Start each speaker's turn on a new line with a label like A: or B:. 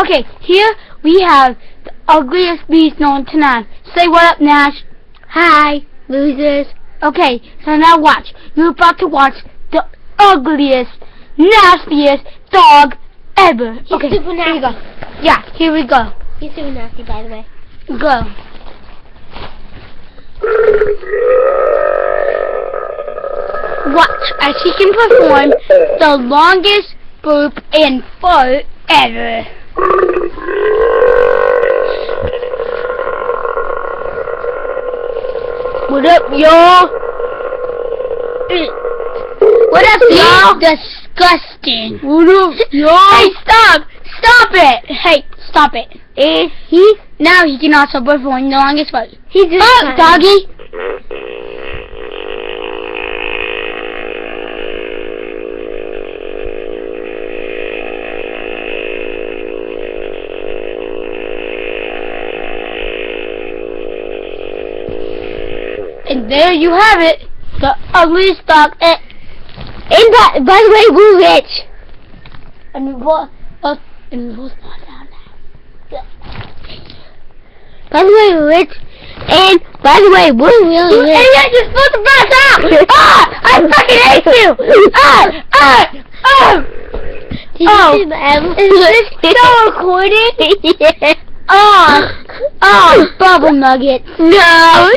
A: Okay, here we have the ugliest beast known to man. Say what up, Nash.
B: Hi, losers.
A: Okay, so now watch. You're about to watch the ugliest, nastiest dog ever.
B: He's
A: okay,
B: super nasty.
A: Here we go. Yeah, here we go.
B: He's super nasty, by the way.
A: Go. Watch as he can perform the longest burp and fart ever. What up, y'all? What up, y'all? Disgusting. What up, y'all? Hey, stop! Stop it! Hey, stop it. Now he can also perform the longest fart.
B: He's just
A: up, doggy. And there you have it, the ugliest dog. And
B: by the way, we're rich.
A: And we both not down now.
B: By the way, we're rich. And by the way, we're really rich.
A: And you're supposed to pass out. I fucking hate you.
B: Did you see the
A: Is this still recording?
B: Yeah.
A: Bubble nuggets.
B: No.